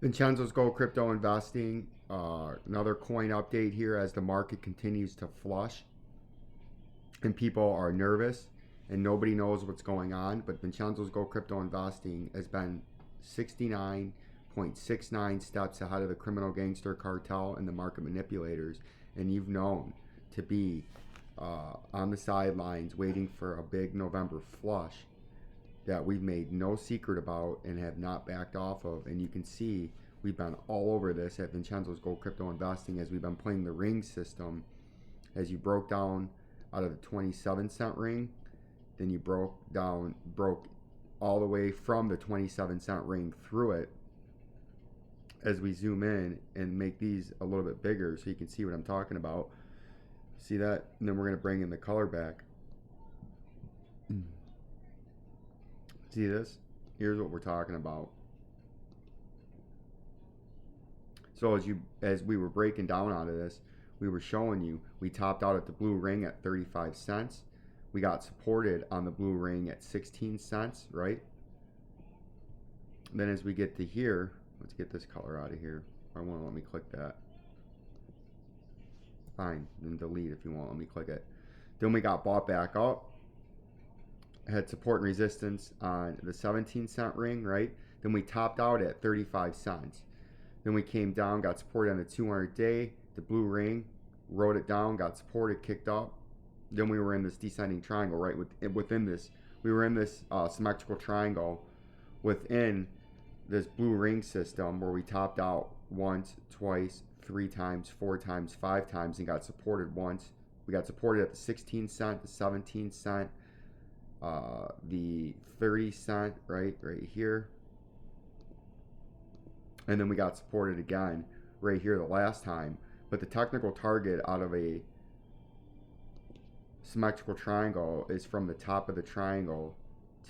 Vincenzo's Gold Crypto Investing. Another coin update here as the market continues to flush and people are nervous and nobody knows what's going on. But Vincenzo's Gold Crypto Investing has been 69.69 steps ahead of the criminal gangster cartel and the market manipulators. And you've known to be on the sidelines waiting for a big November flush that we've made no secret about and have not backed off of. And you can see we've been all over this at Vincenzo's Gold Crypto Investing as we've been playing the ring system. As you broke down out of the 27-cent ring, then you broke all the way from the 27-cent ring through it. As we zoom in and make these a little bit bigger so you can see what I'm talking about. See that? And then we're going to bring in the color back. See this? Here's what we're talking about. So as we were breaking down out of this, we were showing you we topped out at the blue ring at 35 cents. We got supported on the blue ring at 16 cents, right? Then as we get to here, let's get this color out of here. I won't let me click that. Fine, then delete if you won't let me click it. Then we got bought back up. Had support and resistance on the 17-cent ring, right? Then we topped out at 35 cents. Then we came down, got supported on the 200-day, the blue ring, wrote it down, got supported, kicked up. Then we were in this descending triangle, right? Within this, we were in this symmetrical triangle within this blue ring system where we topped out once, twice, 3 times, 4 times, 5 times, and got supported once. We got supported at the 16-cent, the 17-cent, the 30-cent, right here. And then we got supported again right here the last time. But the technical target out of a symmetrical triangle is from the top of the triangle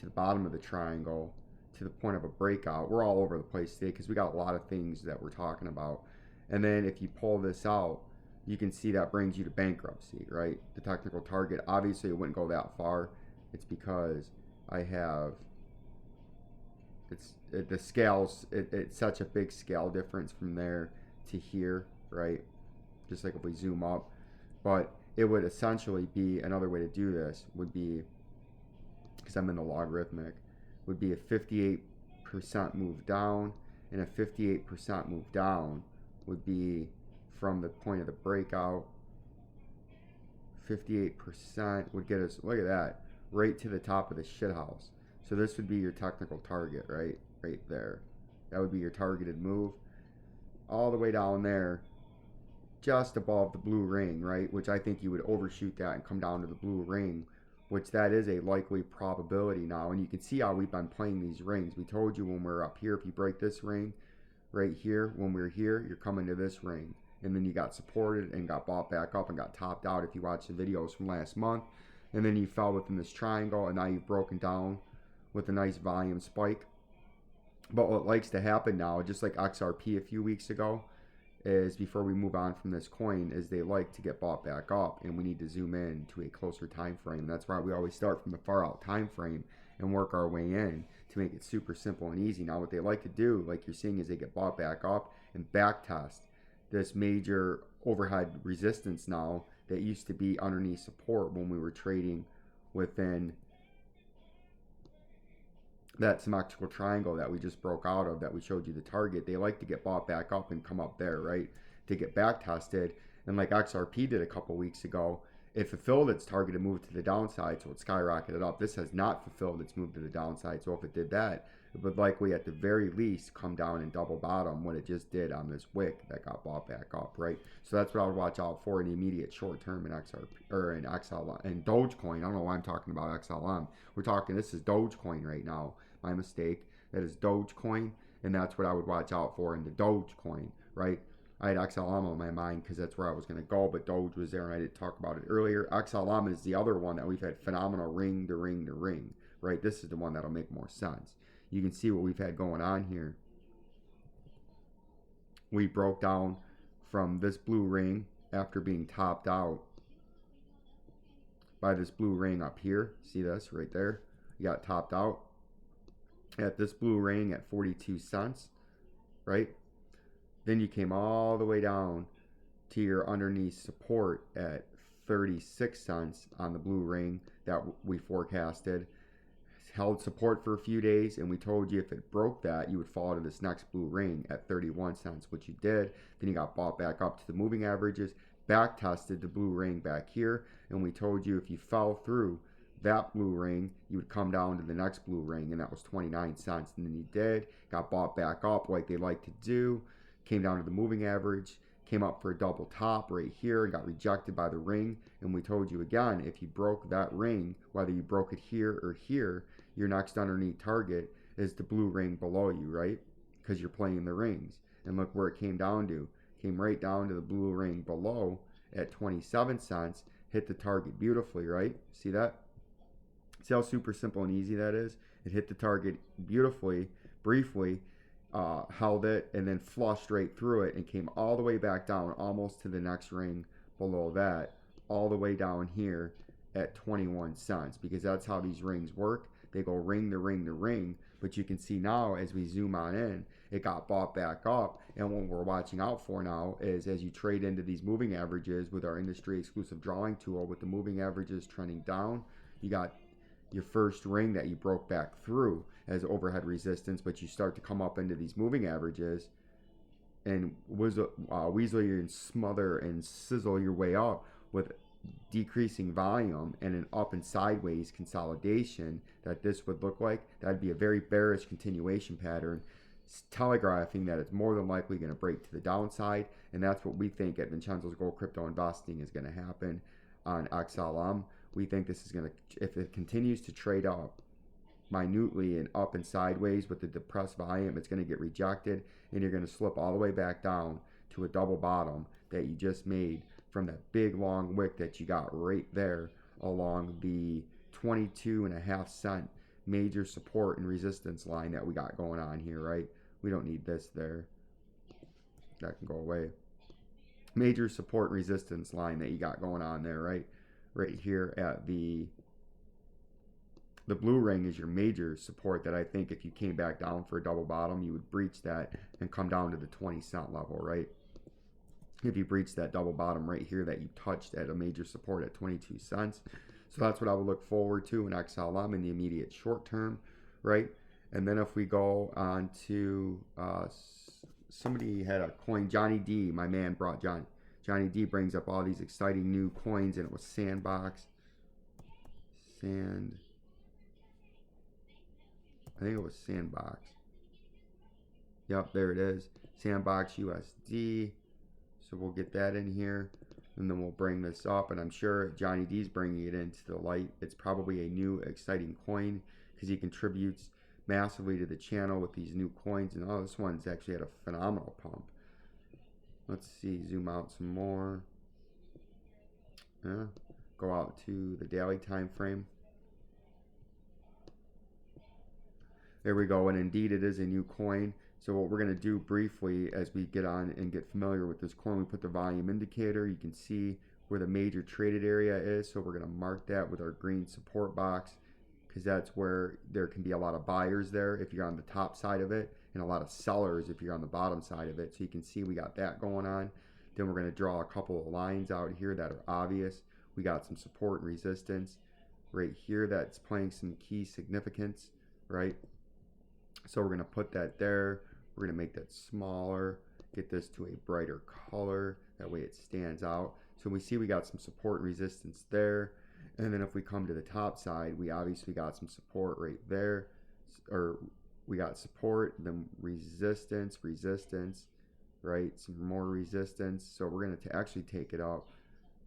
to the bottom of the triangle to the point of a breakout. We're all over the place today because we got a lot of things that we're talking about. And then if you pull this out, you can see that brings you to bankruptcy, right? The technical target, obviously it wouldn't go that far. It's because I have, the scales, it's such a big scale difference from there to here, right? Just like if we zoom up. But it would essentially be, another way to do this would be, because I'm in the logarithmic, would be a 58% move down, and a 58% move down would be from the point of the breakout. 58% would get us, look at that, right to the top of the shithouse. So this would be your technical target, right? Right there. That would be your targeted move. All the way down there, just above the blue ring, right? Which I think you would overshoot that and come down to the blue ring, which that is a likely probability now. And you can see how we've been playing these rings. We told you when we're up here, if you break this ring right here, when we're here, you're coming to this ring. And then you got supported and got bought back up and got topped out if you watch the videos from last month. And then you fell within this triangle, and now you've broken down with a nice volume spike. But what likes to happen now, just like XRP a few weeks ago, is before we move on from this coin, is they like to get bought back up, and we need to zoom in to a closer time frame. That's why we always start from the far out time frame and work our way in to make it super simple and easy. Now what they like to do, like you're seeing, is they get bought back up and back test this major overhead resistance now that used to be underneath support when we were trading within that symmetrical triangle that we just broke out of, that we showed you the target. They like to get bought back up and come up there, right, to get back tested. And like XRP did a couple weeks ago, it fulfilled its targeted move to the downside, so it skyrocketed up. This has not fulfilled its move to the downside, so if it did that, it would likely at the very least come down and double bottom what it just did on this wick that got bought back up, right? So that's what I would watch out for in the immediate short term in XRP or in XLM and Dogecoin. I don't know why I'm talking about XLM. We're talking, this is Dogecoin right now. My mistake. That is Dogecoin, and that's what I would watch out for in the Dogecoin, right? I had XLM on my mind because that's where I was going to go, but Doge was there and I didn't talk about it earlier. XLM is the other one that we've had phenomenal ring to ring to ring, right? This is the one that'll make more sense. You can see what we've had going on here. We broke down from this blue ring after being topped out by this blue ring up here. See this right there? You got topped out at this blue ring at 42 cents, right? Then you came all the way down to your underneath support at 36 cents on the blue ring that we forecasted. Held support for a few days, and we told you if it broke that, you would fall to this next blue ring at 31 cents, which you did. Then you got bought back up to the moving averages, back tested the blue ring back here, and we told you if you fell through that blue ring, you would come down to the next blue ring, and that was 29 cents. And then you did, got bought back up like they like to do, came down to the moving average, came up for a double top right here and got rejected by the ring. And we told you again, if you broke that ring, whether you broke it here or here, your next underneath target is the blue ring below you, right? Because you're playing the rings. And look where it came down to. Came right down to the blue ring below at 27 cents. Hit the target beautifully, right? See that? See how super simple and easy that is? It hit the target beautifully, briefly, held it, and then flushed right through it and came all the way back down, almost to the next ring below that, all the way down here at 21 cents, because that's how these rings work. They go ring to ring to ring, but you can see now as we zoom on in, it got bought back up. And what we're watching out for now is as you trade into these moving averages with our industry exclusive drawing tool, with the moving averages trending down, you got your first ring that you broke back through as overhead resistance, but you start to come up into these moving averages and weasel and smother and sizzle your way up with decreasing volume and an up and sideways consolidation that this would look like. That'd be a very bearish continuation pattern, telegraphing that it's more than likely going to break to the downside. And that's what we think at Vincenzo's Gold Crypto Investing is going to happen on XLM. We think this is going to, if it continues to trade up minutely and up and sideways with the depressed volume, it's going to get rejected and you're going to slip all the way back down to a double bottom that you just made from that big long wick that you got right there along the 22.5 cent major support and resistance line that we got going on here, right? We don't need this there. That can go away. Major support and resistance line that you got going on there, right? Right here at the blue ring is your major support that I think if you came back down for a double bottom, you would breach that and come down to the 20 cent level, right? If you breach that double bottom right here that you touched at a major support at 22 cents. So that's what I would look forward to in XLM in the immediate short term, right? And then if we go on to, somebody had a coin, Johnny D, my man brought Johnny D brings up all these exciting new coins, and it was Sandbox. I think it was Sandbox. Yep, there it is. Sandbox USD. So we'll get that in here, and then we'll bring this up, and I'm sure Johnny D's bringing it into the light. It's probably a new exciting coin because he contributes massively to the channel with these new coins, and this one's actually had a phenomenal pump. Let's see, zoom out some more. Go out to the daily time frame. There we go, and indeed it is a new coin. So what we're going to do briefly as we get on and get familiar with this coin, we put the volume indicator. You can see where the major traded area is. So we're going to mark that with our green support box because that's where there can be a lot of buyers there if you're on the top side of it, and a lot of sellers if you're on the bottom side of it. So you can see we got that going on. Then we're going to draw a couple of lines out here that are obvious. We got some support and resistance right here that's playing some key significance, right? So we're going to put that there. We're going to make that smaller, get this to a brighter color. That way it stands out. So we see we got some support and resistance there. And then if we come to the top side, we obviously got some support right there. Or we got support, then resistance, right? Some more resistance. So we're going to actually take it up.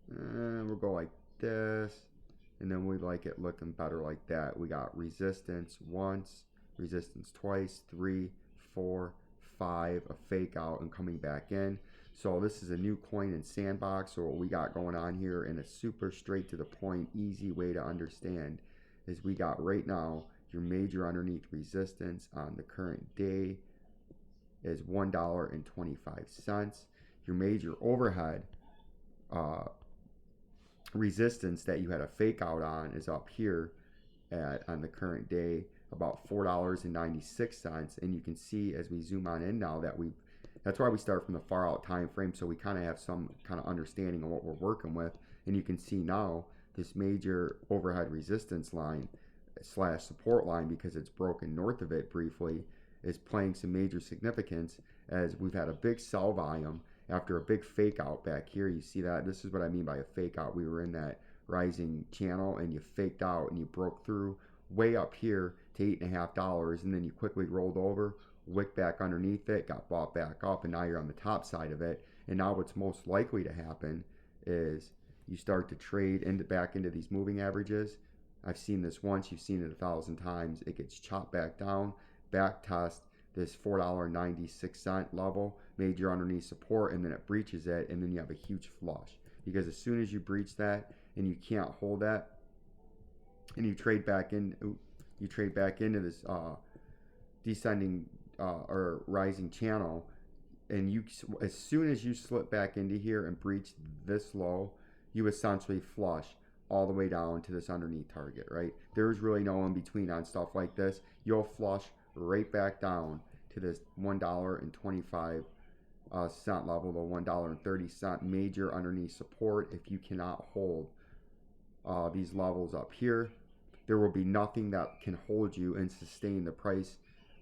And we'll go like this. And then we like it looking better like that. We got resistance once, resistance twice, 3, 4, 5, a fake out and coming back in. So this is a new coin in Sandbox. So what we got going on here in a super straight to the point, easy way to understand is we got right now your major underneath resistance on the current day is $1.25. Your major overhead resistance that you had a fake out on is up here on the current day, about $4.96, and you can see as we zoom on in now that we've That's why we start from the far out time frame, so we kind of have some kind of understanding of what we're working with. And you can see now this major overhead resistance line slash support line, because it's broken north of it briefly, is playing some major significance, as we've had a big sell volume after a big fake out back here. You see that? This is what I mean by a fake out. We were in that rising channel and you faked out and you broke through way up here to $8.50, and then you quickly rolled over, wicked back underneath it, got bought back up, and now you're on the top side of it. And now what's most likely to happen is you start to trade back into these moving averages. I've seen this once, you've seen it 1,000 times. It gets chopped back down, back test this $4.96 level, major underneath support, and then it breaches it, and then you have a huge flush. Because as soon as you breach that and you can't hold that, and you trade back into this descending or rising channel, and you, as soon as you slip back into here and breach this low, you essentially flush all the way down to this underneath target, right? There's really no in between on stuff like this. You'll flush right back down to this $1.25 level, the $1.30 major underneath support. If you cannot hold these levels up here, there will be nothing that can hold you and sustain the price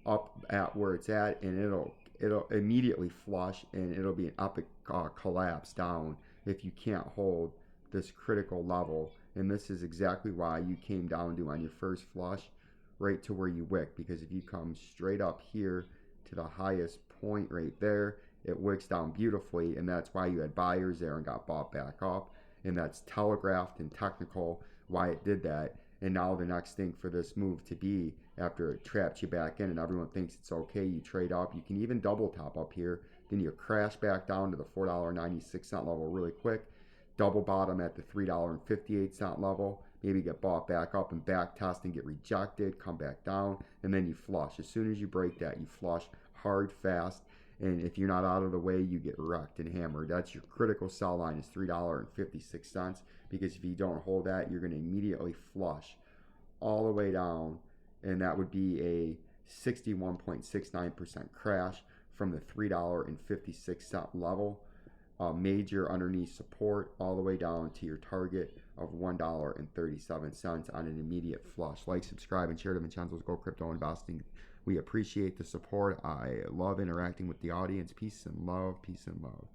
up at where it's at, and it'll immediately flush, and it'll be an epic collapse down if you can't hold this critical level. And this is exactly why you came down to, on your first flush, right to where you wick, because if you come straight up here to the highest point right there, it wicks down beautifully, and that's why you had buyers there and got bought back up, and that's telegraphed and technical why it did that. And now the next thing for this move to be, after it traps you back in and everyone thinks it's okay, you trade up, you can even double top up here, then you crash back down to the $4.96 level really quick, double bottom at the $3.58 level, maybe get bought back up and back test and get rejected, come back down, and then you flush. As soon as you break that, you flush hard, fast, and if you're not out of the way, you get wrecked and hammered. That's your critical sell line, is $3.56, because if you don't hold that, you're going to immediately flush all the way down, and that would be a 61.69% crash from the $3.56 level. Major underneath support all the way down to your target of $1.37 on an immediate flush. Like, subscribe, and share to Vincenzo's Go Crypto Investing. We appreciate the support. I love interacting with the audience. Peace and love. Peace and love.